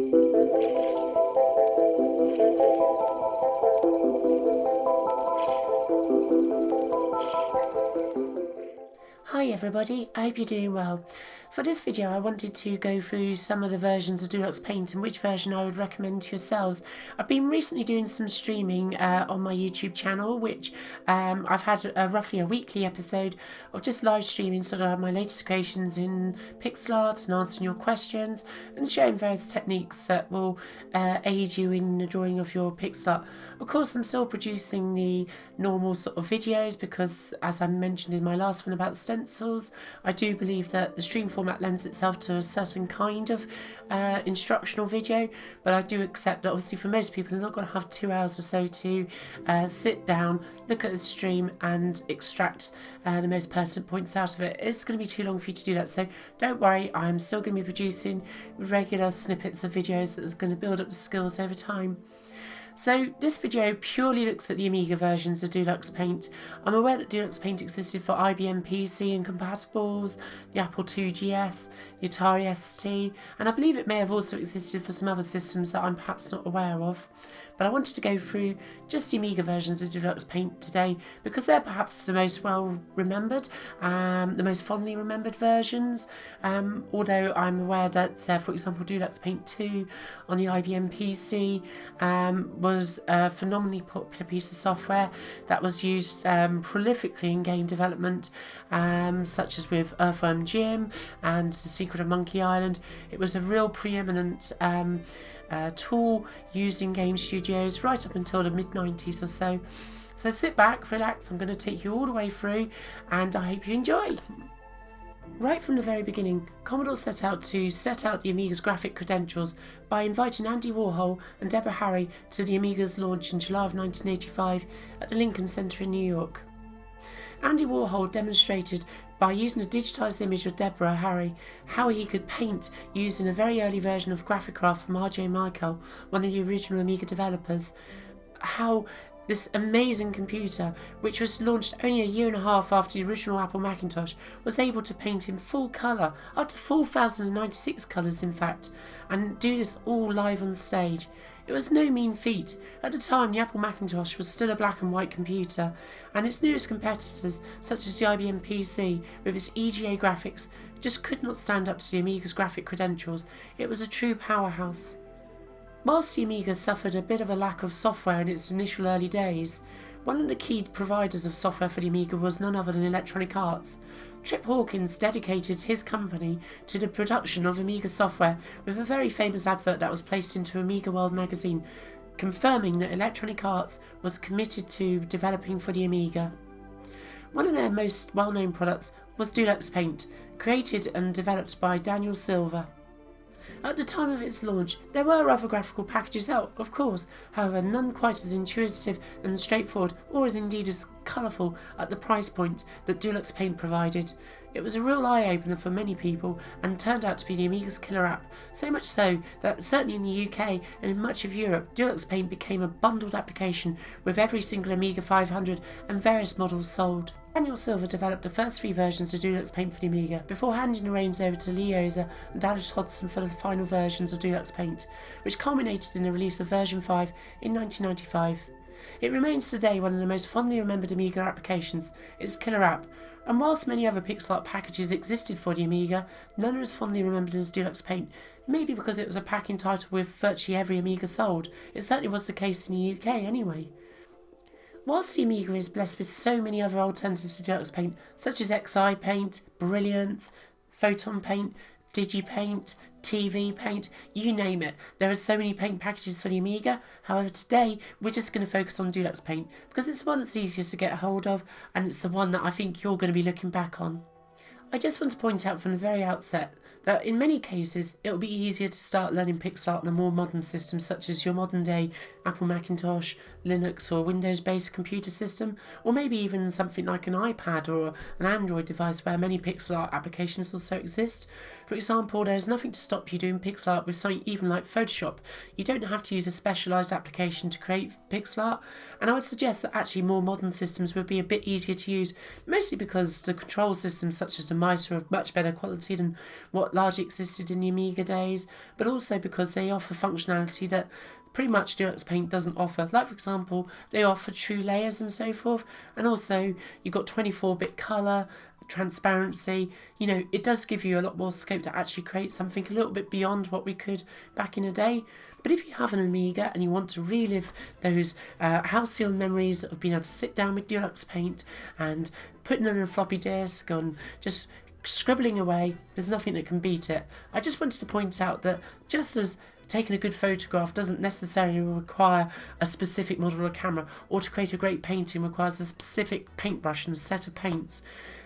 Hi everybody, I hope you're doing well. For this video I wanted to go through some of the versions of Deluxe Paint and which version I would recommend to yourselves. I've been recently doing some streaming on my YouTube channel, which I've had roughly a weekly episode of just live streaming sort of my latest creations in pixel art and answering your questions and showing various techniques that will aid you in the drawing of your pixel art. Of course I'm still producing the normal sort of videos because, as I mentioned in my last one about stencils, I do believe that the stream format lends itself to a certain kind of instructional video, but I do accept that obviously for most people they're not going to have 2 hours or so to sit down, look at the stream and extract the most pertinent points out of it. It's going to be too long for you to do that, so don't worry, I'm still going to be producing regular snippets of videos that is going to build up the skills over time. So this video purely looks at the Amiga versions of Deluxe Paint. I'm aware that Deluxe Paint existed for IBM PC and compatibles, the Apple IIgs, the Atari ST, and I believe it may have also existed for some other systems that I'm perhaps not aware of. But I wanted to go through just the Amiga versions of Deluxe Paint today because they're perhaps the most well remembered, the most fondly remembered versions. Although I'm aware that, for example, Deluxe Paint 2 on the IBM PC was a phenomenally popular piece of software that was used prolifically in game development, such as with Earthworm Jim and The Secret of Monkey Island. It was a real preeminent tool used in game studios right up until the mid-90s or so. So sit back, relax, I'm going to take you all the way through and I hope you enjoy. Right from the very beginning, Commodore set out the Amiga's graphic credentials by inviting Andy Warhol and Deborah Harry to the Amiga's launch in July of 1985 at the Lincoln Center in New York. Andy Warhol demonstrated by using a digitised image of Deborah Harry how he could paint using a very early version of Graphicraft from R.J. Michael, one of the original Amiga developers, how this amazing computer, which was launched only a year and a half after the original Apple Macintosh, was able to paint in full colour, up to 4,096 colours in fact, and do this all live on stage. It was no mean feat. At the time, the Apple Macintosh was still a black and white computer, and its nearest competitors, such as the IBM PC, with its EGA graphics, just could not stand up to the Amiga's graphic credentials. It was a true powerhouse. Whilst the Amiga suffered a bit of a lack of software in its initial early days, one of the key providers of software for the Amiga was none other than Electronic Arts. Trip Hawkins dedicated his company to the production of Amiga software with a very famous advert that was placed into Amiga World magazine, confirming that Electronic Arts was committed to developing for the Amiga. One of their most well-known products was Deluxe Paint, created and developed by Daniel Silva. At the time of its launch, there were other graphical packages out, of course, however none quite as intuitive and straightforward, or as indeed as colourful at the price point that Deluxe Paint provided. It was a real eye-opener for many people and turned out to be the Amiga's killer app, so much so that certainly in the UK and in much of Europe, Deluxe Paint became a bundled application with every single Amiga 500 and various models sold. Daniel Silva developed the first 3 versions of Deluxe Paint for the Amiga before handing the reins over to Lee Ozer and Alice Hodson for the final versions of Deluxe Paint, which culminated in the release of version 5 in 1995. It remains today one of the most fondly remembered Amiga applications, its killer app, and whilst many other pixel art packages existed for the Amiga, none are as fondly remembered as Deluxe Paint, maybe because it was a packing title with virtually every Amiga sold. It certainly was the case in the UK anyway. Whilst the Amiga is blessed with so many other alternatives to Deluxe Paint, such as XI Paint, Brilliant, Photon Paint, DigiPaint, TV Paint, you name it, there are so many paint packages for the Amiga. However, today we're just going to focus on Deluxe Paint because it's the one that's easiest to get a hold of and it's the one that I think you're going to be looking back on. I just want to point out from the very outset that in many cases it will be easier to start learning pixel art on a more modern system such as your modern day Apple Macintosh, Linux or Windows based computer system, or maybe even something like an iPad or an Android device where many pixel art applications also exist. For example, there's nothing to stop you doing pixel art with something even like Photoshop. You don't have to use a specialised application to create pixel art, and I would suggest that actually more modern systems would be a bit easier to use, mostly because the control systems such as the mice are of much better quality than what largely existed in the Amiga days, but also because they offer functionality that pretty much Deluxe Paint doesn't offer. Like, for example, they offer true layers and so forth, and also you've got 24-bit colour, transparency. You know, it does give you a lot more scope to actually create something a little bit beyond what we could back in the day. But if you have an Amiga and you want to relive those halcyon memories of being able to sit down with Deluxe Paint and putting in a floppy disk and just scribbling away, there's nothing that can beat it. I just wanted to point out that just as taking a good photograph doesn't necessarily require a specific model of camera, or to create a great painting requires a specific paintbrush and a set of paints,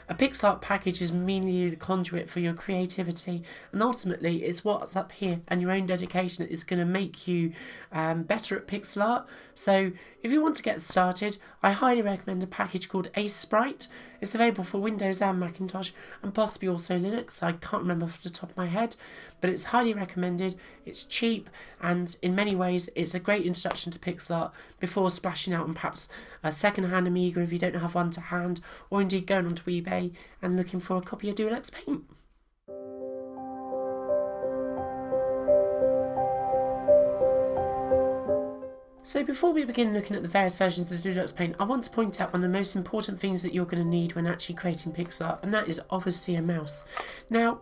a pixel art package is merely the conduit for your creativity, and ultimately it's what's up here and your own dedication that is going to make you better at pixel art. So if you want to get started, I highly recommend a package called Ace Sprite. It's available for Windows and Macintosh, and possibly also Linux. I can't remember off the top of my head, but it's highly recommended. It's cheap, and in many ways it's a great introduction to pixel art before splashing out on perhaps a second-hand Amiga if you don't have one to hand, or indeed going onto eBay and looking for a copy of Deluxe Paint. So before we begin looking at the various versions of Deluxe Paint, I want to point out one of the most important things that you're going to need when actually creating pixel art, and that is obviously a mouse. Now,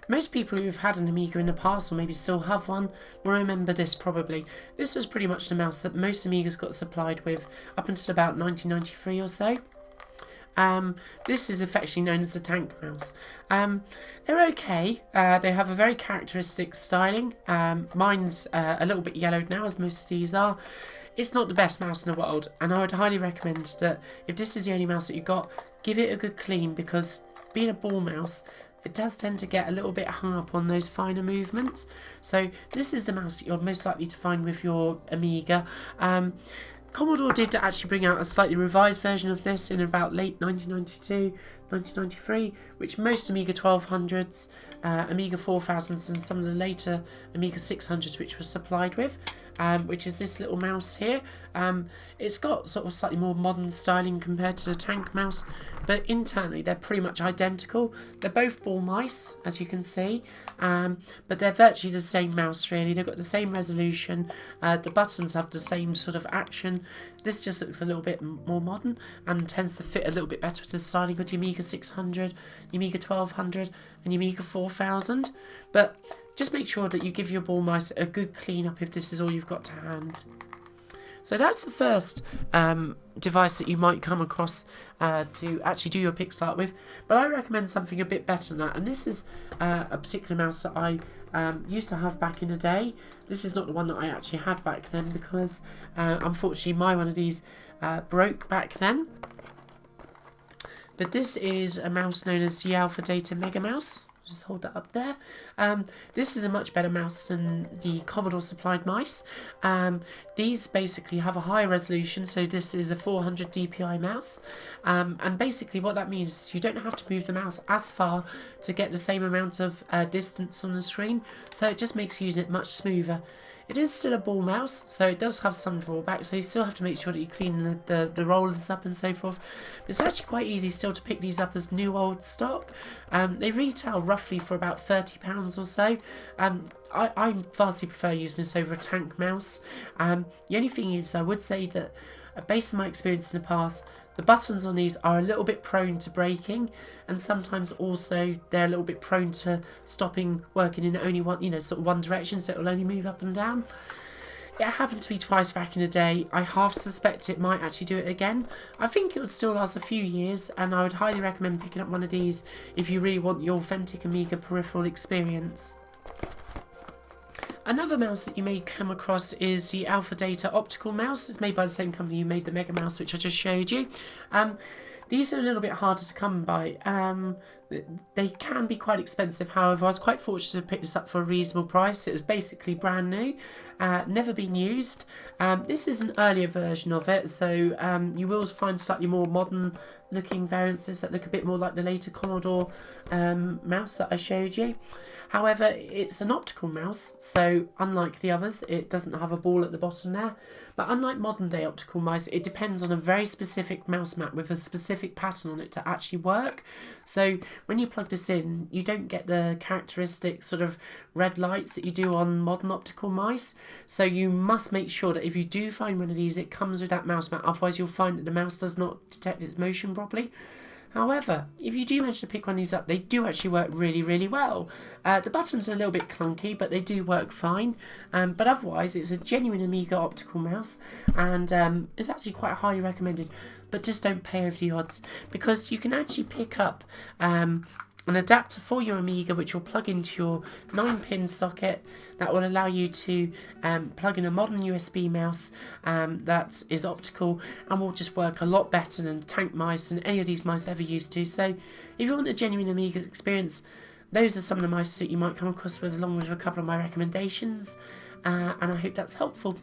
most people who've had an Amiga in the past, or maybe still have one, will remember this probably. This was pretty much the mouse that most Amigas got supplied with up until about 1993 or so. This is affectionately known as a tank mouse. They're okay. They have a very characteristic styling. Mine's a little bit yellowed now, as most of these are. It's not the best mouse in the world, and I would highly recommend that if this is the only mouse that you've got, give it a good clean, because being a ball mouse, it does tend to get a little bit hung up on those finer movements. So this is the mouse that you're most likely to find with your Amiga. Commodore did actually bring out a slightly revised version of this in about late 1992, 1993, which most Amiga 1200s, Amiga 4000s and some of the later Amiga 600s which were supplied with, which is this little mouse here. It's got sort of slightly more modern styling compared to the tank mouse, but internally they're pretty much identical. They're both ball mice, as you can see, but they're virtually the same mouse really. They've got the same resolution, the buttons have the same sort of action. This just looks a little bit more modern and tends to fit a little bit better with the styling of the Amiga 600, the Amiga 1200 and the Amiga 4000, but just make sure that you give your ball mice a good clean up if this is all you've got to hand. So that's the first device that you might come across to actually do your pixel art with, but I recommend something a bit better than that, and this is a particular mouse that I used to have back in the day. This is not the one that I actually had back then, because unfortunately my one of these broke back then. But this is a mouse known as the Alpha Data Mega Mouse. Just hold that up there. This is a much better mouse than the Commodore supplied mice. These basically have a high resolution, so this is a 400 DPI mouse, and basically what that means is you don't have to move the mouse as far to get the same amount of distance on the screen, so it just makes using it much smoother. It is still a ball mouse, so it does have some drawbacks, so you still have to make sure that you clean the rollers up and so forth. But it's actually quite easy still to pick these up as new old stock. They retail roughly for about £30 or so. I vastly prefer using this over a tank mouse. The only thing is, I would say that based on my experience in the past, the buttons on these are a little bit prone to breaking, and sometimes also they're a little bit prone to stopping working in only one, sort of one direction, so it'll only move up and down. It happened to me twice back in the day. I half suspect it might actually do it again. I think it would still last a few years, and I would highly recommend picking up one of these if you really want the authentic Amiga peripheral experience. Another mouse that you may come across is the Alpha Data Optical Mouse. It's made by the same company who made the Mega Mouse, which I just showed you. These are a little bit harder to come by. They can be quite expensive, however, I was quite fortunate to pick this up for a reasonable price. It was basically brand new, never been used. This is an earlier version of it, so you will find slightly more modern looking variances that look a bit more like the later Commodore mouse that I showed you. However, it's an optical mouse, so unlike the others, it doesn't have a ball at the bottom there. But unlike modern day optical mice, it depends on a very specific mouse mat with a specific pattern on it to actually work. So when you plug this in, you don't get the characteristic sort of red lights that you do on modern optical mice. So you must make sure that if you do find one of these, it comes with that mouse mat. Otherwise, you'll find that the mouse does not detect its motion properly. However, if you do manage to pick one of these up, they do actually work really, really well. The buttons are a little bit clunky, but they do work fine. But otherwise, it's a genuine Amiga optical mouse, and it's actually quite highly recommended. But just don't pay over the odds, because you can actually pick up an adapter for your Amiga, which will plug into your 9-pin socket. That will allow you to plug in a modern USB mouse that is optical and will just work a lot better than tank mice and any of these mice ever used to. So if you want a genuine Amiga experience, those are some of the mice that you might come across with, along with a couple of my recommendations, and I hope that's helpful.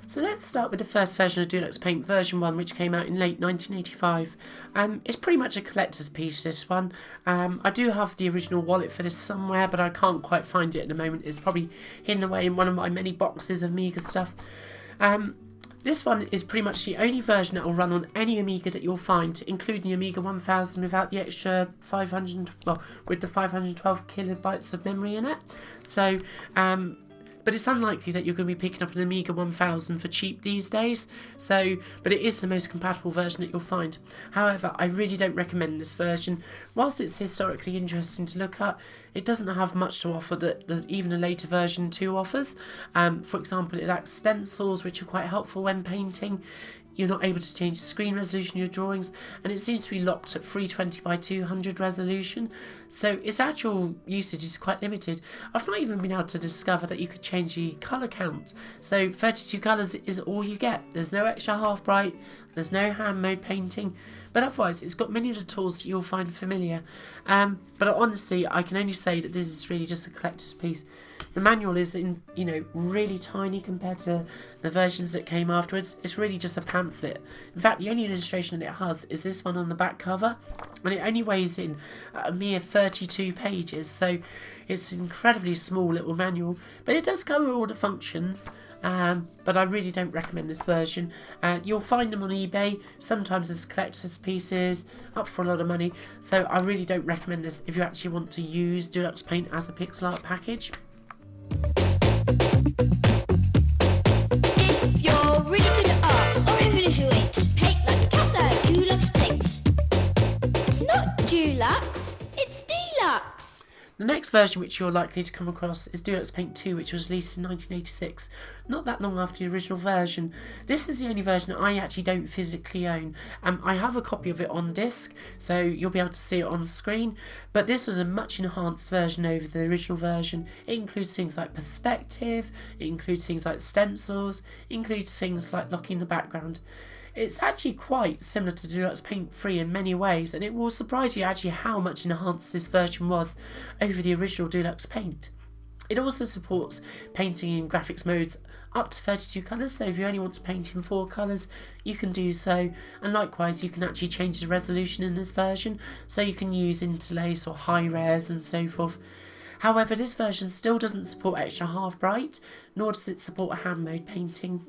So let's start with the first version of Deluxe Paint, version 1, which came out in late 1985. It's pretty much a collector's piece, this one. I do have the original wallet for this somewhere, but I can't quite find it at the moment. It's probably hidden away in one of my many boxes of Amiga stuff. This one is pretty much the only version that will run on any Amiga that you'll find, including the Amiga 1000 without the extra 512 kilobytes of memory in it. So, but it's unlikely that you're going to be picking up an Amiga 1000 for cheap these days, but it is the most compatible version that you'll find. However, I really don't recommend this version. Whilst it's historically interesting to look at, it doesn't have much to offer that even a later version 2 offers. For example, it lacks stencils, which are quite helpful when painting. You're not able to change the screen resolution of your drawings, and it seems to be locked at 320 by 200 resolution, so its actual usage is quite limited. I've not even been able to discover that you could change the colour count, so 32 colours is all you get. There's no extra half bright, there's no hand mode painting, but otherwise it's got many of the tools that you'll find familiar. But honestly, I can only say that this is really just a collector's piece. The manual is really tiny compared to the versions that came afterwards. It's really just a pamphlet. In fact, the only illustration that it has is this one on the back cover, and it only weighs in a mere 32 pages, so it's an incredibly small little manual, but it does cover all the functions. But I really don't recommend this version. You'll find them on eBay, sometimes as collector's pieces, up for a lot of money, so I really don't recommend this if you actually want to use Deluxe Paint as a pixel art package. If you're really good at art, or even if you ain't, paint like Picasso. Deluxe Paint. It's not Dulux, it's Deluxe. The next version which you're likely to come across is Deluxe Paint 2, which was released in 1986, not that long after the original version. This is the only version that I actually don't physically own. I have a copy of it on disc, so you'll be able to see it on screen, but this was a much enhanced version over the original version. It includes things like perspective, it includes things like stencils, it includes things like locking the background. It's actually quite similar to Deluxe Paint 3 in many ways, and it will surprise you actually how much enhanced this version was over the original Deluxe Paint. It also supports painting in graphics modes up to 32 colours, so if you only want to paint in 4 colours, you can do so, and likewise you can actually change the resolution in this version, so you can use interlace or high res and so forth. However, this version still doesn't support extra half bright, nor does it support hand mode painting.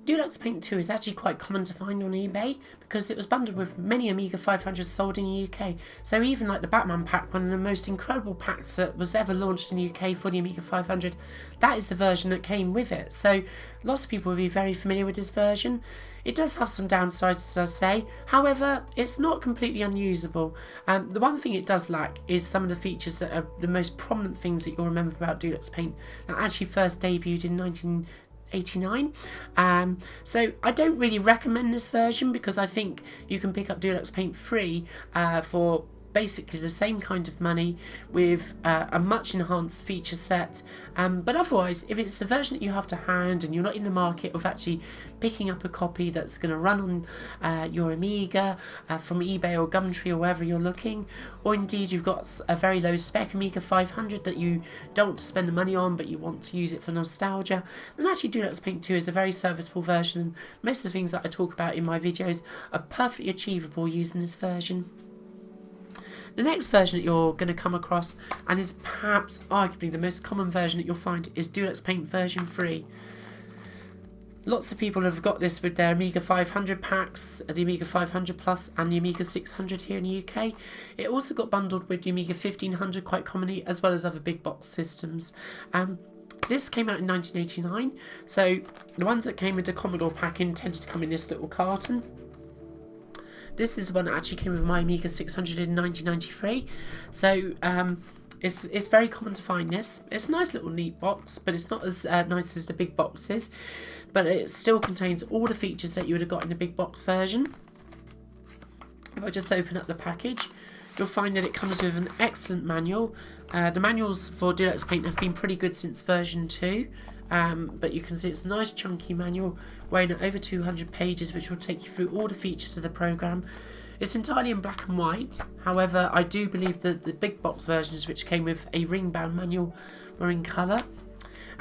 Deluxe Paint 2 is actually quite common to find on eBay because it was bundled with many Amiga 500s sold in the UK. So even like the Batman pack, one of the most incredible packs that was ever launched in the UK for the Amiga 500, that is the version that came with it. So lots of people will be very familiar with this version. It does have some downsides, as I say, however, it's not completely unusable. The one thing it does lack is some of the features that are the most prominent things that you'll remember about Deluxe Paint that actually first debuted in 1989. So I don't really recommend this version because I think you can pick up Deluxe Paint 3 for basically the same kind of money with a much enhanced feature set. But otherwise, if it's the version that you have to hand and you're not in the market of actually picking up a copy that's going to run on your Amiga from eBay or Gumtree or wherever you're looking, or indeed you've got a very low spec Amiga 500 that you don't want to spend the money on but you want to use it for nostalgia, then actually Deluxe Paint 2 is a very serviceable version. Most of the things that I talk about in my videos are perfectly achievable using this version. The next version that you're going to come across, and is perhaps arguably the most common version that you'll find, is Deluxe Paint version 3. Lots of people have got this with their Amiga 500 packs, the Amiga 500 Plus and the Amiga 600 here in the UK. It also got bundled with the Amiga 1500 quite commonly, as well as other big box systems. This came out in 1989, so the ones that came with the Commodore pack-in tended to come in this little carton. This is the one that actually came with my Amiga 600 in 1993, so it's very common to find this. It's a nice little neat box, but it's not as nice as the big boxes, but it still contains all the features that you would have got in the big box version. If I just open up the package, you'll find that it comes with an excellent manual. The manuals for Deluxe Paint have been pretty good since version 2. But you can see it's a nice chunky manual weighing at over 200 pages, which will take you through all the features of the program. It's entirely in black and white. However, I do believe that the big box versions, which came with a ring bound manual, were in colour.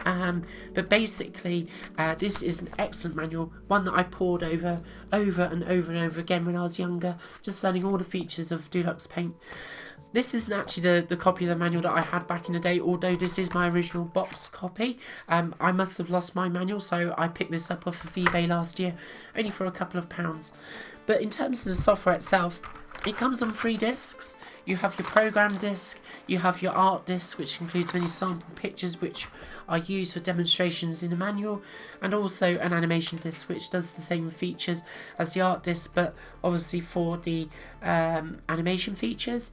But basically this is an excellent manual, one that I pored over and over again when I was younger, just learning all the features of Deluxe Paint. This isn't actually the copy of the manual that I had back in the day, although this is my original box copy. I must have lost my manual, so I picked this up off of eBay last year, only for a couple of pounds. But in terms of the software itself, it comes on 3 discs. You have your program disc, you have your art disc, which includes many sample pictures which are used for demonstrations in the manual, and also an animation disc which does the same features as the art disc, but obviously for the animation features.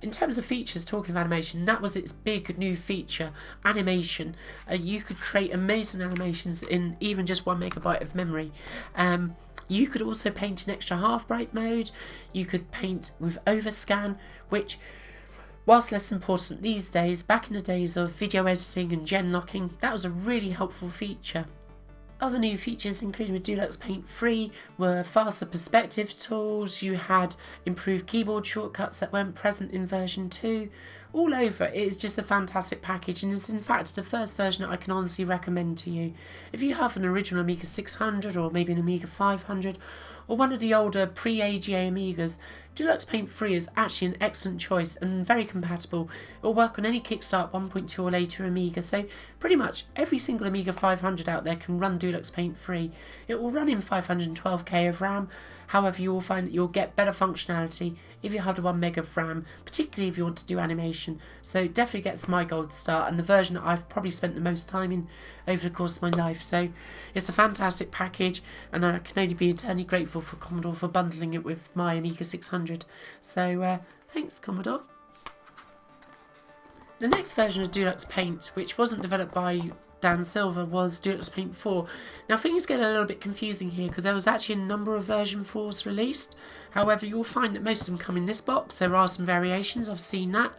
In terms of features, talking of animation, that was its big new feature, animation. You could create amazing animations in even just 1 megabyte of memory. You could also paint in extra half bright mode. You could paint with overscan, which, whilst less important these days, back in the days of video editing and gen locking, that was a really helpful feature. Other new features included with Deluxe Paint 3 were faster perspective tools. You had improved keyboard shortcuts that weren't present in version 2. All over, it is just a fantastic package, and it's in fact the first version that I can honestly recommend to you. If you have an original Amiga 600 or maybe an Amiga 500 or one of the older pre-AGA Amigas, Deluxe Paint 3 is actually an excellent choice and very compatible. It will work on any Kickstart 1.2 or later Amiga, so pretty much every single Amiga 500 out there can run Deluxe Paint 3. It will run in 512k of RAM. However, you will find that you'll get better functionality if you have the 1 meg of RAM, particularly if you want to do animation. So it definitely gets my gold star, and the version that I've probably spent the most time in over the course of my life. So it's a fantastic package, and I can only be eternally grateful for Commodore for bundling it with my Amiga 600. So thanks, Commodore. The next version of Deluxe Paint, which wasn't developed by Dan Silver, was Deluxe Paint 4. Now things get a little bit confusing here because there was actually a number of version 4s released. However, you'll find that most of them come in this box. There are some variations, I've seen that.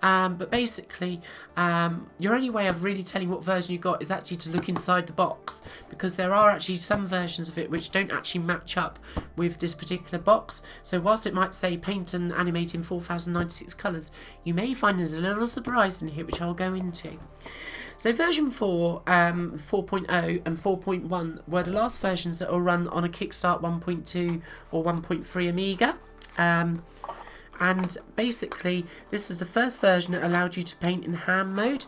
But basically, your only way of really telling what version you got is actually to look inside the box, because there are actually some versions of it which don't actually match up with this particular box. So whilst it might say paint and animate in 4096 colours, you may find there's a little surprise in here which I'll go into. So version 4, 4.0 and 4.1 were the last versions that will run on a Kickstart 1.2 or 1.3 Amiga. And basically, this is the first version that allowed you to paint in hand mode,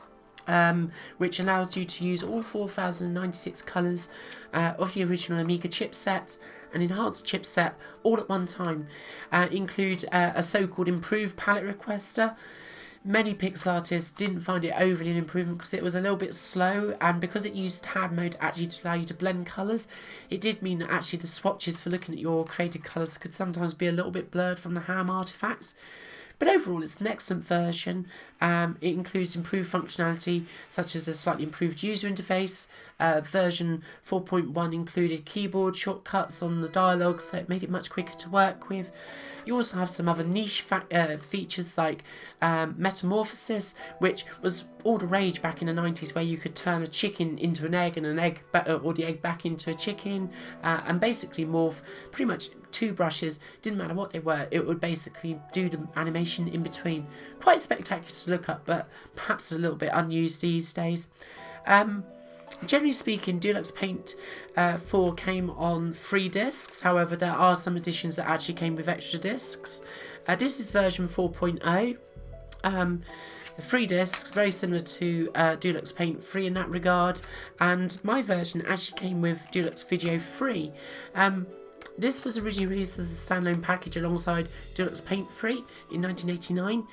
which allows you to use all 4096 colours of the original Amiga chipset, an enhanced chipset, all at one time. Include a so-called improved palette requester. Many pixel artists didn't find it overly an improvement because it was a little bit slow, and because it used hand mode actually to allow you to blend colours, it did mean that actually the swatches for looking at your created colours could sometimes be a little bit blurred from the ham artifacts. But overall, it's an excellent version. It includes improved functionality, such as a slightly improved user interface. Version 4.1 included keyboard shortcuts on the dialogue, so it made it much quicker to work with. You also have some other niche features like metamorphosis, which was all the rage back in the 90s, where you could turn a chicken into an egg and an egg or the egg back into a chicken, and basically morph pretty much two brushes. Didn't matter what they were, it would basically do the animation in between. Quite spectacular to look up, but perhaps a little bit unused these days. Generally speaking, Deluxe Paint 4 came on 3 discs. However, there are some editions that actually came with extra discs. This is version 4.0. The 3 discs, very similar to Deluxe Paint 3 in that regard. And my version actually came with Deluxe Video 3. This was originally released as a standalone package alongside Deluxe Paint 3 in 1989.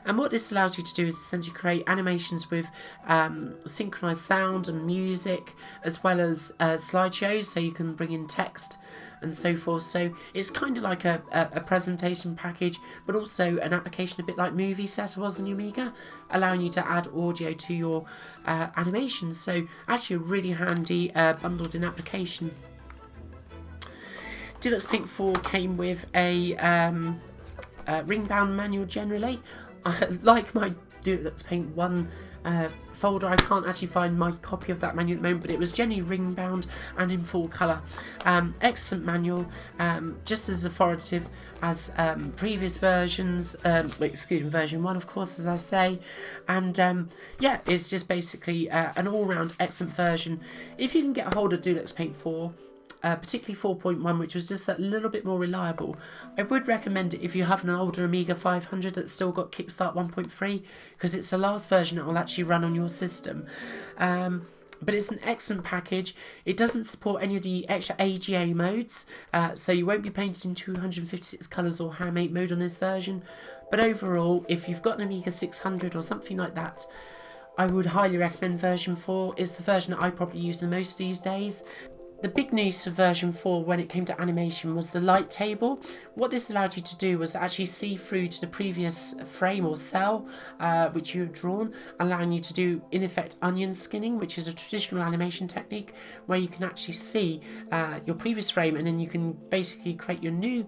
And what this allows you to do is essentially create animations with synchronized sound and music, as well as slideshows, so you can bring in text and so forth. So it's kind of like a presentation package, but also an application a bit like Movie Setter was in the Amiga, allowing you to add audio to your animations. So actually a really handy bundled in application. Deluxe Paint 4 came with a ring-bound manual generally. Like my Deluxe Paint 1 folder, I can't actually find my copy of that manual at the moment, but it was generally ring bound and in full colour. Excellent manual, just as authoritative as previous versions, excuse me, version 1 of course, as I say, and yeah, it's just basically an all-round excellent version. If you can get a hold of Deluxe Paint 4, particularly 4.1, which was just a little bit more reliable, I would recommend it if you have an older Amiga 500 that's still got Kickstart 1.3, because it's the last version that will actually run on your system. But it's an excellent package. It doesn't support any of the extra AGA modes, so you won't be painted in 256 colours or Ham 8 mode on this version. But overall, if you've got an Amiga 600 or something like that, I would highly recommend version 4. It's the version that I probably use the most these days. The big news for version 4 when it came to animation was the light table. What this allowed you to do was actually see through to the previous frame or cell which you had drawn, allowing you to do, in effect, onion skinning, which is a traditional animation technique where you can actually see your previous frame, and then you can basically create your new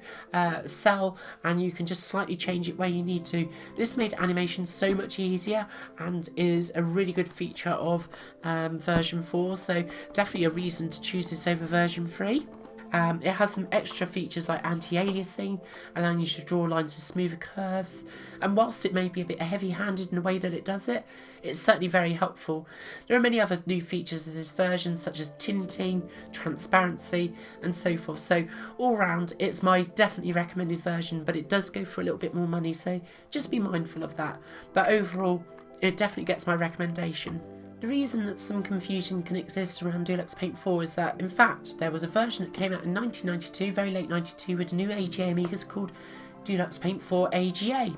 cell, and you can just slightly change it where you need to. This made animation so much easier and is a really good feature of version 4, so definitely a reason to choose this over version 3. It has some extra features like anti-aliasing, allowing you to draw lines with smoother curves, and whilst it may be a bit heavy-handed in the way that it does it, it's certainly very helpful. There are many other new features in this version, such as tinting, transparency, and so forth. So all round, it's my definitely recommended version, but it does go for a little bit more money, so just be mindful of that. But overall, it definitely gets my recommendation. The reason that some confusion can exist around Deluxe Paint 4 is that, in fact, there was a version that came out in 1992, very late 92, with the new AGA Amigas called Deluxe Paint 4 AGA.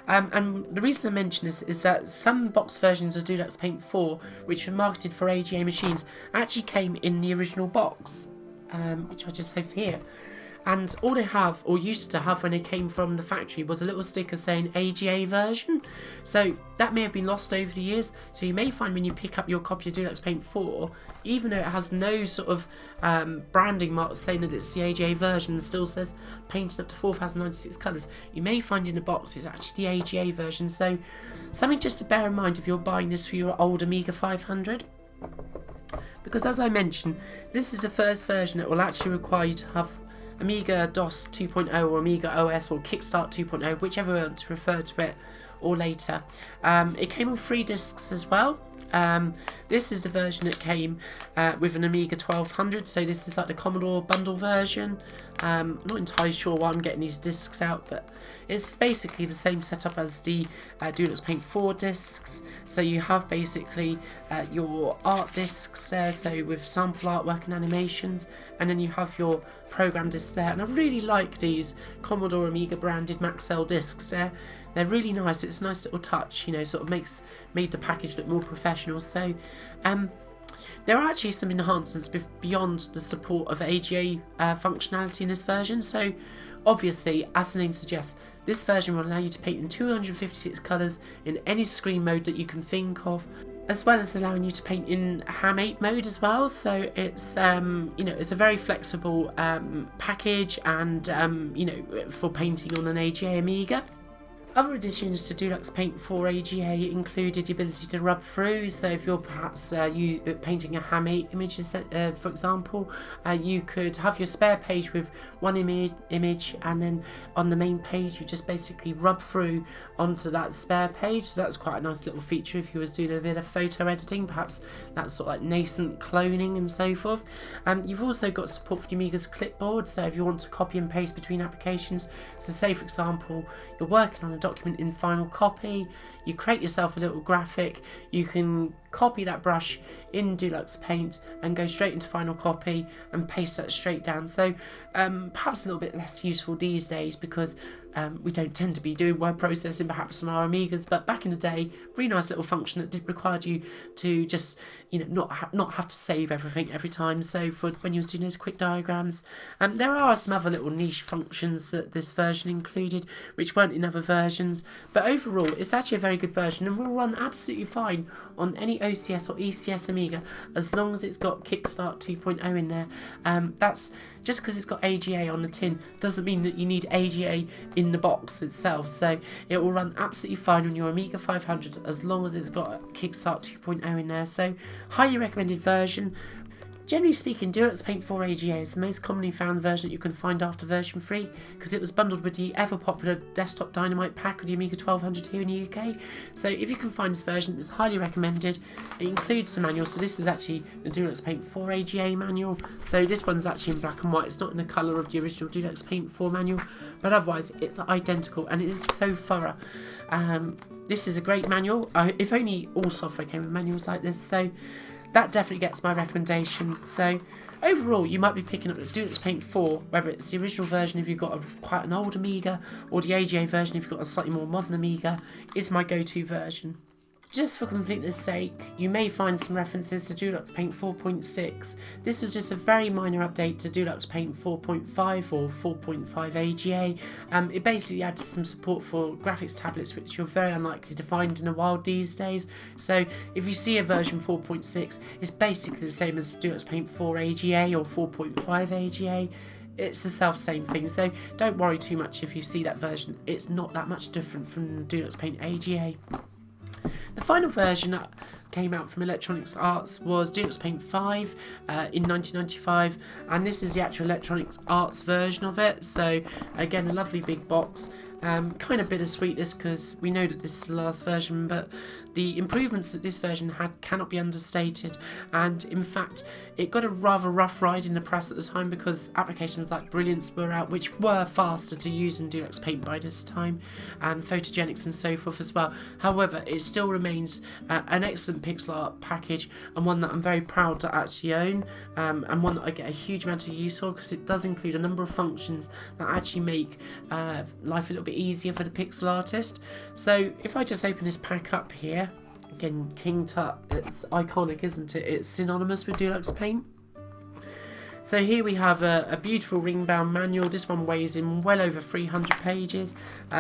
And the reason I mention this is that some box versions of Deluxe Paint 4, which were marketed for AGA machines, actually came in the original box, which I just have here. And all they have, or used to have when they came from the factory, was a little sticker saying AGA version. So that may have been lost over the years. So you may find when you pick up your copy of Deluxe Paint 4, even though it has no sort of branding mark saying that it's the AGA version and still says painted up to 4096 colours, you may find in the box it's actually the AGA version. So something just to bear in mind if you're buying this for your old Amiga 500. Because as I mentioned, this is the first version that will actually require you to have Amiga DOS 2.0 or Amiga OS or Kickstart 2.0, whichever you want to refer to it, or later. It came on 3 discs as well. This is the version that came with an Amiga 1200, so this is like the Commodore bundle version. I'm not entirely sure why I'm getting these discs out, but it's basically the same setup as the Deluxe Paint 4 discs. So you have basically your art discs there, so with sample artwork and animations, and then you have your program discs there. And I really like these Commodore Amiga branded Maxell discs there. They're really nice. It's a nice little touch, you know, sort of made the package look more professional. So there are actually some enhancements beyond the support of AGA functionality in this version. So obviously, as the name suggests, This version will allow you to paint in 256 colours in any screen mode that you can think of, as well as allowing you to paint in Ham 8 mode as well. So it's it's a very flexible package, and for painting on an AGA Amiga. Other additions to Deluxe Paint for AGA included the ability to rub through. So if you're perhaps painting a Ham 8 image, for example, you could have your spare page with one image, and then on the main page you just basically rub through onto that spare page. So that's quite a nice little feature if you was doing a bit of photo editing, perhaps that's sort of like nascent cloning and so forth. You've also got support for the Amiga's clipboard, so if you want to copy and paste between applications, so say for example you're working on a document in Final Copy, you create yourself a little graphic, you can copy that brush in Deluxe Paint and go straight into Final Copy and paste that straight down. So perhaps a little bit less useful these days because we don't tend to be doing word processing perhaps on our Amigas, but back in the day, really nice little function that did require you to just not have to save everything every time. So for when you're doing those quick diagrams, there are some other little niche functions that this version included which weren't in other versions, but overall it's actually a very good version and will run absolutely fine on any OCS or ECS Amiga as long as it's got Kickstart 2.0 in there. That's just because it's got AGA on the tin doesn't mean that you need AGA in the box itself, so it will run absolutely fine on your Amiga 500 as long as it's got Kickstart 2.0 in there. So highly recommended version. Generally speaking, Deluxe Paint for AGA is the most commonly found version that you can find after version 3 because it was bundled with the ever popular Desktop Dynamite pack of the Amiga 1200 here in the UK. So if you can find this version, it's highly recommended. It includes the manual, so this is actually the Deluxe Paint for AGA manual. So this one's actually in black and white, it's not in the colour of the original Deluxe Paint 4 manual, but otherwise it's identical and it is so thorough. This is a great manual. If only all software came with manuals like this, so that definitely gets my recommendation. So overall, you might be picking up the Deluxe Paint 4, whether it's the original version if you've got quite an old Amiga, or the AGA version if you've got a slightly more modern Amiga, is my go-to version. Just for completeness sake, you may find some references to Deluxe Paint 4.6. This was just a very minor update to Deluxe Paint 4.5 or 4.5 AGA. It basically added some support for graphics tablets, which you're very unlikely to find in the wild these days. So if you see a version 4.6, it's basically the same as Deluxe Paint 4 AGA or 4.5 AGA. It's the self-same thing, so don't worry too much if you see that version. It's not that much different from Deluxe Paint AGA. The final version that came out from Electronic Arts was Deluxe Paint 5 in 1995, and this is the actual Electronic Arts version of it. So again, a lovely big box. Kind of bittersweet this because we know that this is the last version, but the improvements that this version had cannot be understated, and in fact it got a rather rough ride in the press at the time because applications like Brilliance were out, which were faster to use in Deluxe Paint by this time, and Photogenics and so forth as well. However, it still remains an excellent pixel art package, and one that I'm very proud to actually own, and one that I get a huge amount of use for because it does include a number of functions that actually make life a little bit easier for the pixel artist. So if I just open this pack up here, again, King Tut, it's iconic, isn't it? It's synonymous with Deluxe Paint. So here we have a beautiful ring-bound manual. This one weighs in well over 300 pages.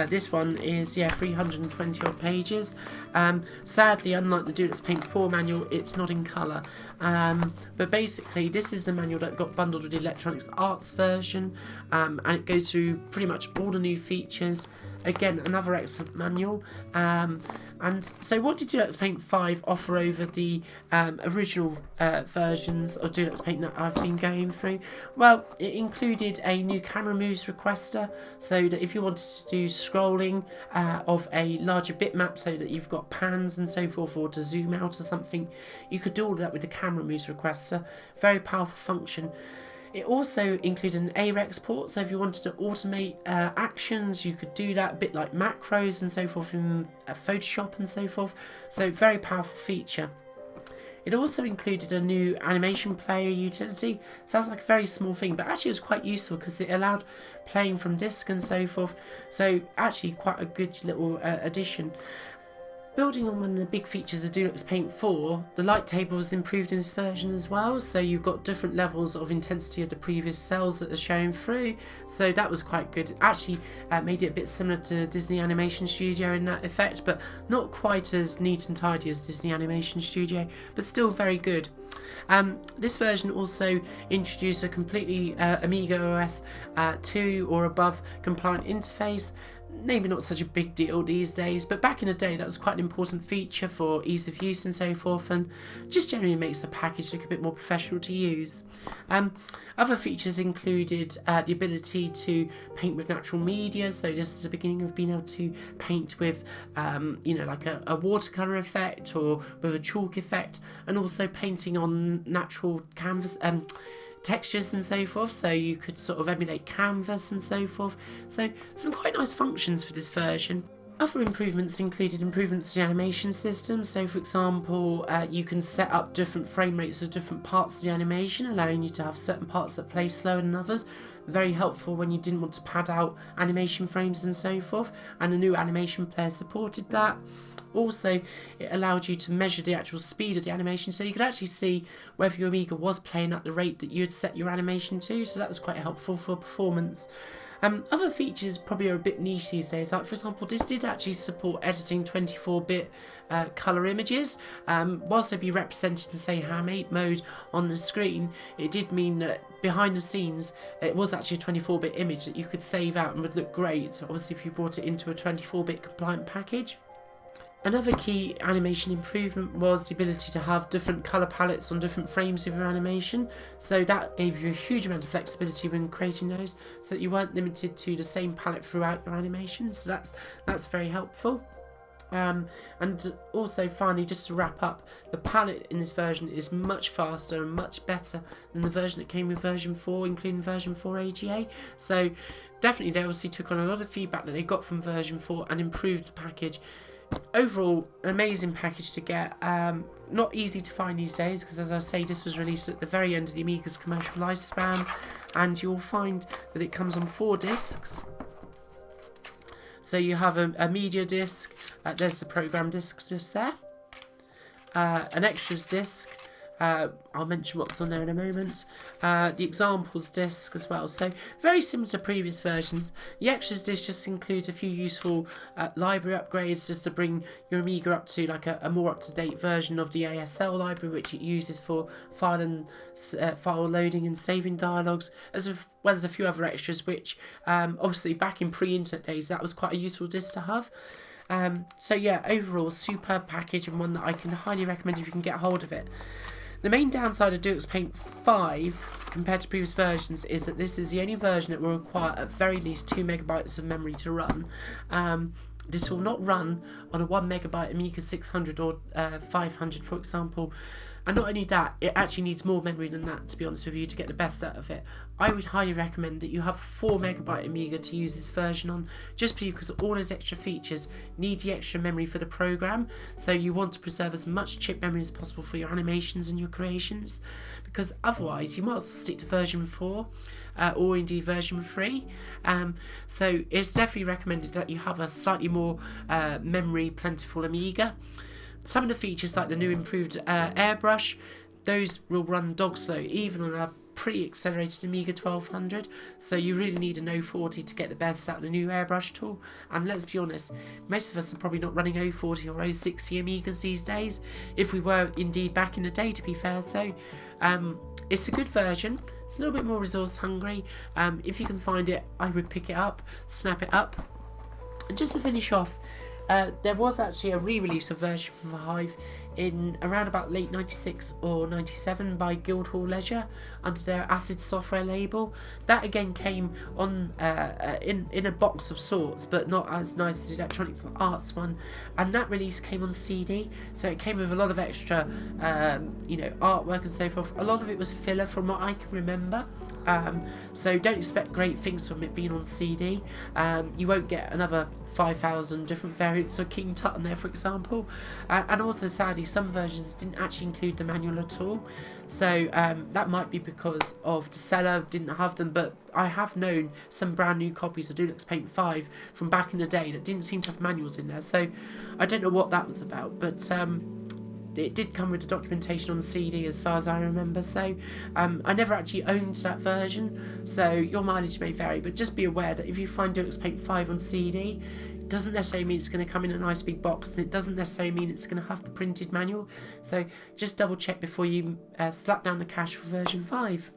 This one is 320 odd pages. Sadly, unlike the Deluxe Paint 4 manual, it's not in colour. But basically, this is the manual that got bundled with the Electronic Arts version, and it goes through pretty much all the new features. Again, another excellent manual. And so what did Deluxe Paint 5 offer over the original versions of Deluxe Paint that I've been going through? Well, it included a new camera moves requester, so that if you wanted to do scrolling of a larger bitmap so that you've got pans and so forth, or to zoom out or something, you could do all of that with the camera moves requester. Very powerful function. It also included an AREX port, so if you wanted to automate actions, you could do that, a bit like macros and so forth in Photoshop and so forth. So very powerful feature. It also included a new animation player utility. Sounds like a very small thing, but actually it was quite useful because it allowed playing from disk and so forth. So actually quite a good little addition. Building on one of the big features of Deluxe Paint 4, the light table was improved in this version as well, so you've got different levels of intensity of the previous cells that are showing through, so that was quite good. It actually made it a bit similar to Disney Animation Studio in that effect, but not quite as neat and tidy as Disney Animation Studio, but still very good. This version also introduced a completely Amiga OS 2 or above compliant interface. Maybe not such a big deal these days, but back in the day that was quite an important feature for ease of use and so forth, and just generally makes the package look a bit more professional to use. Other features included the ability to paint with natural media, so this is the beginning of being able to paint with like a watercolour effect or with a chalk effect, and also painting on natural canvas textures and so forth, so you could sort of emulate canvas and so forth. So some quite nice functions for this version. Other improvements included improvements to the animation system, so for example you can set up different frame rates for different parts of the animation, allowing you to have certain parts that play slower than others. Very helpful when you didn't want to pad out animation frames and so forth, and the new animation player supported that. Also, it allowed you to measure the actual speed of the animation, so you could actually see whether your Amiga was playing at the rate that you'd set your animation to, so that was quite helpful for performance. Other features probably are a bit niche these days, like for example this did actually support editing 24-bit colour images. Whilst they'd be represented in say Ham8 mode on the screen, it did mean that behind the scenes it was actually a 24-bit image that you could save out and would look great, obviously if you brought it into a 24-bit compliant package. Another key animation improvement was the ability to have different colour palettes on different frames of your animation, so that gave you a huge amount of flexibility when creating those, so that you weren't limited to the same palette throughout your animation, so that's very helpful. And also finally, just to wrap up, the palette in this version is much faster and much better than the version that came with version 4, including version 4 AGA, so definitely they obviously took on a lot of feedback that they got from version 4 and improved the package. Overall, an amazing package to get, not easy to find these days because, as I say, this was released at the very end of the Amiga's commercial lifespan, and you'll find that it comes on 4 discs. So you have a media disc, there's the program disc just there, an extras disc, I'll mention what's on there in a moment, the examples disc as well, so very similar to previous versions. The extras disc just includes a few useful library upgrades just to bring your Amiga up to like a more up-to-date version of the ASL library, which it uses for file loading and saving dialogues, as well as a few other extras which obviously back in pre-internet days that was quite a useful disc to have. So yeah, overall superb package, and one that I can highly recommend if you can get hold of it. The main downside of Deluxe Paint 5 compared to previous versions is that this is the only version that will require at very least 2 megabytes of memory to run. This will not run on a 1 megabyte Amiga 600 or 500 for example, and not only that, it actually needs more memory than that, to be honest with you, to get the best out of it. I would highly recommend that you have a 4 megabyte Amiga to use this version on, just because all those extra features need the extra memory for the program, so you want to preserve as much chip memory as possible for your animations and your creations, because otherwise you might as well stick to version 4 or indeed version 3. So it's definitely recommended that you have a slightly more memory plentiful Amiga. Some of the features like the new improved airbrush, those will run dog slow even on a pretty accelerated Amiga 1200, so you really need an 040 to get the best out of the new airbrush tool, and let's be honest, most of us are probably not running 040 or 060 Amigas these days, if we were indeed back in the day, to be fair. So it's a good version, it's a little bit more resource hungry. If you can find it, I would pick it up, snap it up. And just to finish off, there was actually a re-release of version 5 in around about late 96 or 97 by Guildhall Leisure under their Acid software label. That again came on in a box of sorts, but not as nice as the Electronic Arts one, and that release came on CD, so it came with a lot of extra artwork and so forth. A lot of it was filler from what I can remember, so don't expect great things from it being on CD. You won't get another 5,000 different variants of King Tut on there, for example. And also, sadly, some versions didn't actually include the manual at all. So that might be because of the seller didn't have them, but I have known some brand new copies of Deluxe Paint 5 from back in the day that didn't seem to have manuals in there. So I don't know what that was about, but it did come with the documentation on CD as far as I remember. So I never actually owned that version, so your mileage may vary, but just be aware that if you find Deluxe Paint 5 on CD, it doesn't necessarily mean it's going to come in a nice big box, and it doesn't necessarily mean it's going to have the printed manual. So just double check before you slap down the cash for version 5.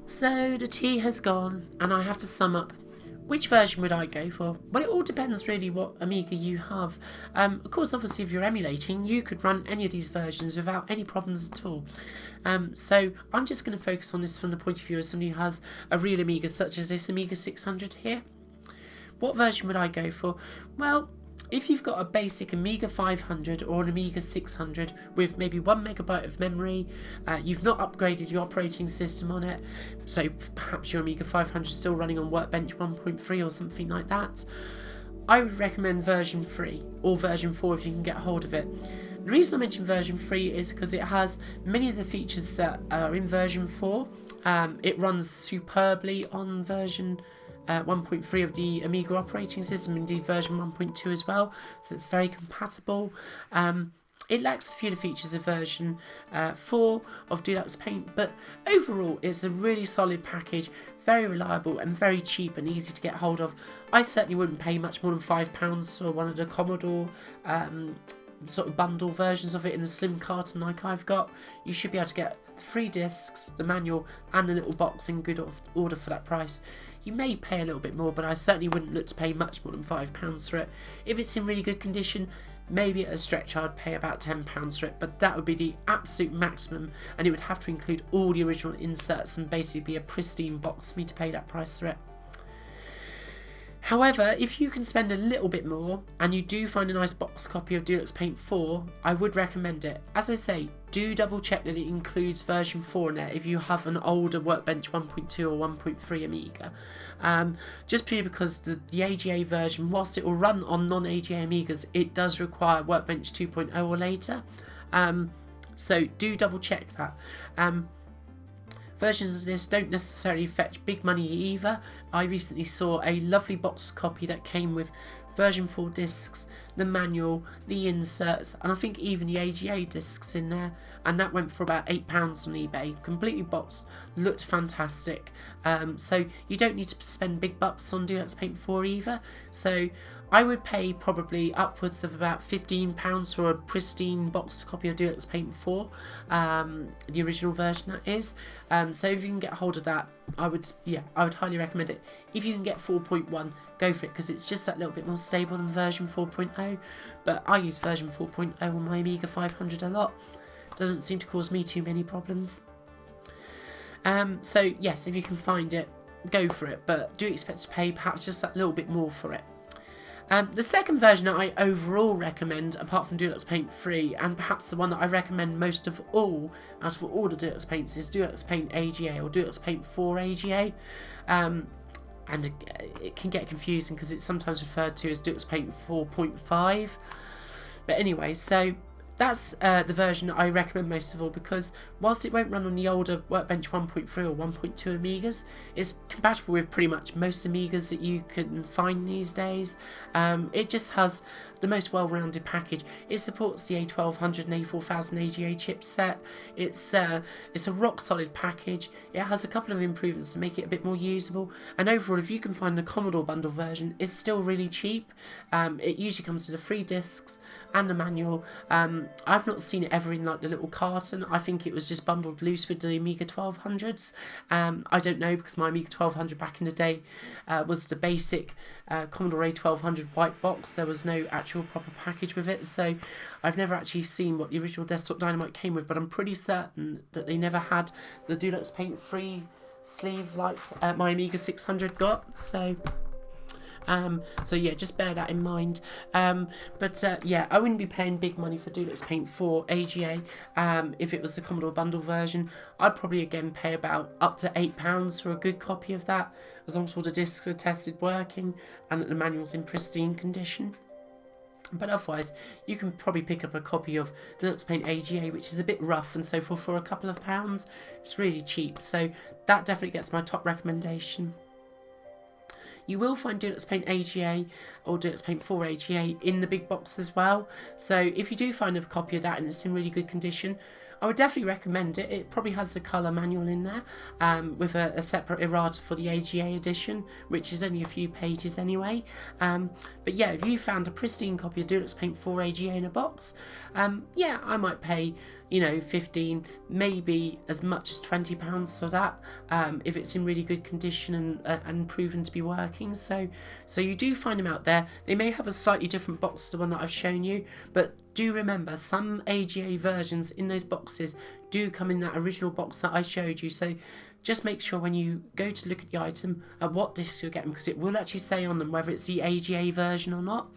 So the tea has gone, and I have to sum up. Which version would I go for? Well, it all depends really what Amiga you have. Of course, obviously, if you're emulating, you could run any of these versions without any problems at all. So I'm just going to focus on this from the point of view of somebody who has a real Amiga, such as this Amiga 600 here. What version would I go for? Well, if you've got a basic Amiga 500 or an Amiga 600 with maybe 1 megabyte of memory, you've not upgraded your operating system on it, so perhaps your Amiga 500 is still running on Workbench 1.3 or something like that, I would recommend version 3 or version 4 if you can get hold of it. The reason I mention version 3 is because it has many of the features that are in version 4. It runs superbly on version 1.3 of the Amiga operating system, indeed version 1.2 as well, so it's very compatible. It lacks a few of the features of version 4 of Deluxe Paint, but overall it's a really solid package, very reliable and very cheap and easy to get hold of. I certainly wouldn't pay much more than £5 for one of the Commodore sort of bundle versions of it in the slim carton like I've got. You should be able to get 3 discs, the manual and the little box in good order for that price. You may pay a little bit more, but I certainly wouldn't look to pay much more than £5 for it. If it's in really good condition, maybe at a stretch I'd pay about £10 for it, but that would be the absolute maximum, and it would have to include all the original inserts and basically be a pristine box for me to pay that price for it. However, if you can spend a little bit more and you do find a nice box copy of Deluxe Paint 4, I would recommend it. As I say, do double check that it includes version 4 in it if you have an older Workbench 1.2 or 1.3 Amiga. Just purely because the AGA version, whilst it will run on non-AGA Amigas, it does require Workbench 2.0 or later. So do double check that. Versions of this don't necessarily fetch big money either. I recently saw a lovely box copy that came with version 4 discs, the manual, the inserts, and I think even the AGA discs in there, and that went for about £8 on eBay, completely boxed, looked fantastic. So you don't need to spend big bucks on Deluxe Paint 4 either, so I would pay probably upwards of about £15 for a pristine boxed copy of Deluxe Paint 4, the original version that is. So if you can get hold of that, I would highly recommend it. If you can get 4.1, go for it, because it's just that little bit more stable than version 4.0. But I use version 4.0 on my Amiga 500 a lot. Doesn't seem to cause me too many problems. So yes, if you can find it, go for it, but do expect to pay perhaps just that little bit more for it. The second version that I overall recommend, apart from Deluxe Paint 3, and perhaps the one that I recommend most of all out of all the Deluxe Paints, is Deluxe Paint AGA or Deluxe Paint 4 AGA. And it can get confusing because it's sometimes referred to as Deluxe Paint 4.5. But anyway, so that's the version that I recommend most of all, because whilst it won't run on the older Workbench 1.3 or 1.2 Amigas, it's compatible with pretty much most Amigas that you can find these days. It just has the most well-rounded package. It supports the A1200 and A4000 AGA chipset. It's a rock-solid package. It has a couple of improvements to make it a bit more usable, and overall, if you can find the Commodore bundle version, it's still really cheap. It usually comes with the 3 discs and the manual. I've not seen it ever in like the little carton. I think it was just bundled loose with the Amiga 1200s. I don't know, because my Amiga 1200 back in the day was the basic Commodore A1200 white box. There was no actual proper package with it, so I've never actually seen what the original Desktop Dynamite came with, but I'm pretty certain that they never had the Deluxe Paint 3 sleeve like my Amiga 600 got. So So yeah, just bear that in mind. Yeah, I wouldn't be paying big money for Deluxe Paint 4 AGA. If it was the Commodore bundle version, I'd probably again pay about up to £8 for a good copy of that, as long as all the discs are tested working and that the manual's in pristine condition. But otherwise, you can probably pick up a copy of Deluxe Paint AGA, which is a bit rough and so forth, for a couple of pounds. It's really cheap, so that definitely gets my top recommendation. You will find Deluxe Paint AGA or Deluxe Paint 4 AGA in the big box as well. So if you do find a copy of that and it's in really good condition, I would definitely recommend it. It probably has the colour manual in there, with a separate errata for the AGA edition, which is only a few pages anyway. But yeah, if you found a pristine copy of Deluxe Paint 4 AGA in a box, yeah, I might pay, you know, 15, maybe as much as £20 for that, if it's in really good condition and proven to be working. So you do find them out there. They may have a slightly different box to the one that I've shown you, but do remember, some AGA versions in those boxes do come in that original box that I showed you. So just make sure when you go to look at the item at what discs you're getting, because it will actually say on them whether it's the AGA version or not.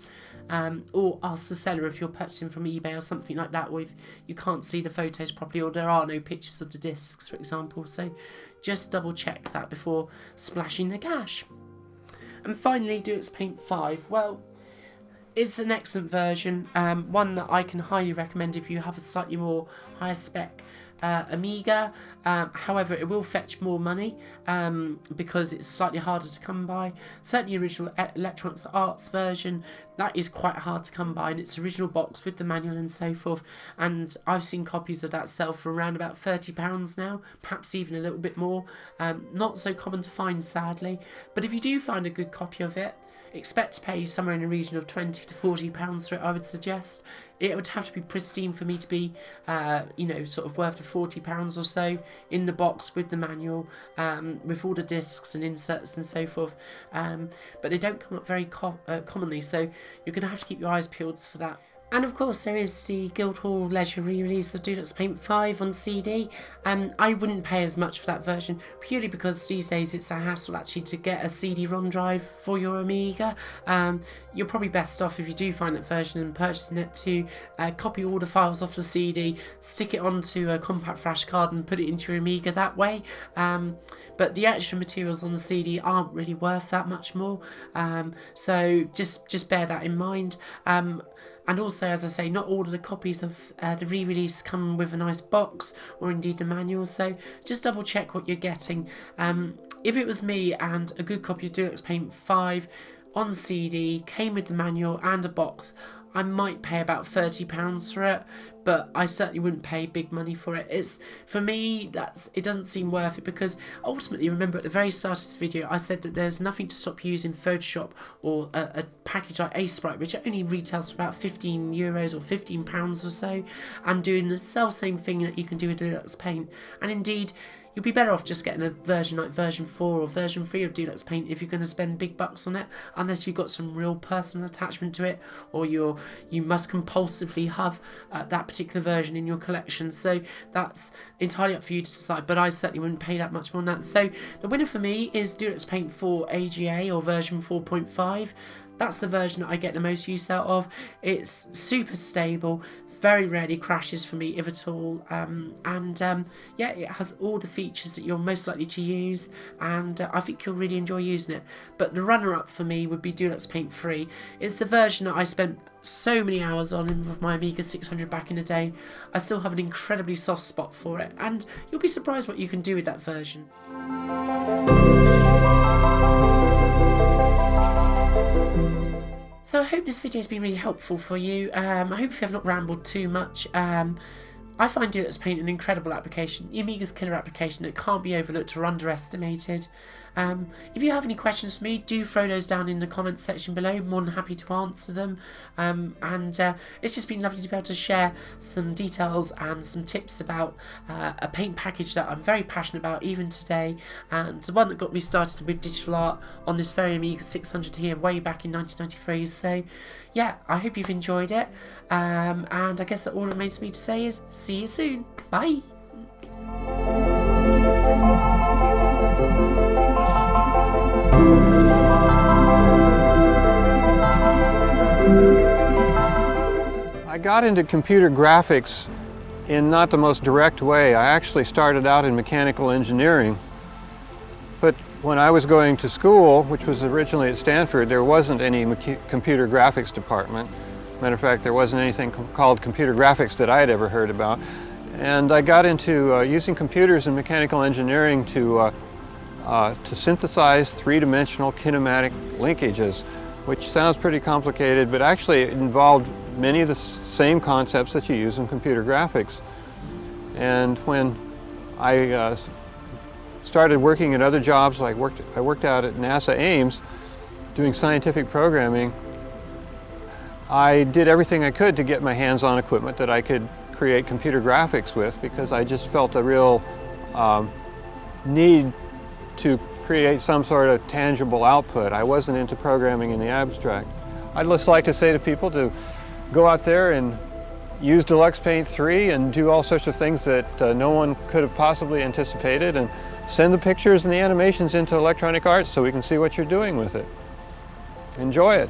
Or ask the seller if you're purchasing from eBay or something like that, or if you can't see the photos properly, or there are no pictures of the discs, for example. So just double check that before splashing the cash. And finally, Deluxe Paint 5. Well, it's an excellent version, one that I can highly recommend if you have a slightly more higher spec Amiga. However, it will fetch more money because it's slightly harder to come by. Certainly original Electronics Arts version, that is quite hard to come by, and its original box with the manual and so forth, and I've seen copies of that sell for around about £30 now, perhaps even a little bit more. Not so common to find, sadly, but if you do find a good copy of it, expect to pay somewhere in the region of £20 to £40 for it, I would suggest. It would have to be pristine for me to be, you know, sort of worth the £40 or so in the box with the manual, with all the discs and inserts and so forth. But they don't come up very commonly, so you're going to have to keep your eyes peeled for that. And of course there is the Guildhall Leisure re-release of Deluxe Paint 5 on CD. I wouldn't pay as much for that version, purely because these days it's a hassle actually to get a CD-ROM drive for your Amiga. You're probably best off, if you do find that version and purchasing it, to copy all the files off the CD, stick it onto a compact flash card and put it into your Amiga that way. But the extra materials on the CD aren't really worth that much more, so just bear that in mind. And also, as I say, not all of the copies of the re-release come with a nice box, or indeed the manual, so just double check what you're getting. If it was me and a good copy of Deluxe Paint 5 on CD came with the manual and a box, I might pay about £30 for it, but I certainly wouldn't pay big money for it. For me, it doesn't seem worth it, because ultimately, remember at the very start of this video, I said that there's nothing to stop you using Photoshop or a package like Sprite, which only retails for about €15 or £15 or so, and doing the same thing that you can do with Deluxe Paint. And indeed, you'll be better off just getting a version like version 4 or version 3 of Deluxe Paint if you're going to spend big bucks on it, unless you've got some real personal attachment to it, or you must compulsively have that particular version in your collection. So that's entirely up for you to decide, but I certainly wouldn't pay that much more than that. So the winner for me is Deluxe Paint 4 AGA or version 4.5. That's the version that I get the most use out of. It's super stable, very rarely crashes for me, if at all, yeah, it has all the features that you're most likely to use, and I think you'll really enjoy using it. But the runner-up for me would be Deluxe Paint 3. It's the version that I spent so many hours on with my Amiga 600 back in the day. I still have an incredibly soft spot for it, and you'll be surprised what you can do with that version. So I hope this video has been really helpful for you. I hope you have not rambled too much. I find Deluxe Paint an incredible application, the Amiga's killer application that can't be overlooked or underestimated. If you have any questions for me, do throw those down in the comments section below. I'm more than happy to answer them. It's just been lovely to be able to share some details and some tips about a paint package that I'm very passionate about even today, and the one that got me started with digital art on this very Amiga 600 here way back in 1993. So yeah, I hope you've enjoyed it, and I guess that all that remains for me to say is see you soon. Bye. got into computer graphics in not the most direct way. I actually started out in mechanical engineering, but when I was going to school, which was originally at Stanford, there wasn't any computer graphics department. Matter of fact, there wasn't anything called computer graphics that I had ever heard about. And I got into using computers in mechanical engineering to synthesize three-dimensional kinematic linkages, which sounds pretty complicated, but actually it involved many of the same concepts that you use in computer graphics. And when I started working at other jobs, like I worked out at NASA Ames doing scientific programming, I did everything I could to get my hands on equipment that I could create computer graphics with, because I just felt a real need to create some sort of tangible output. I wasn't into programming in the abstract. I'd just like to say to people to go out there and use Deluxe Paint 3 and do all sorts of things that no one could have possibly anticipated, and send the pictures and the animations into Electronic Arts so we can see what you're doing with it. Enjoy it.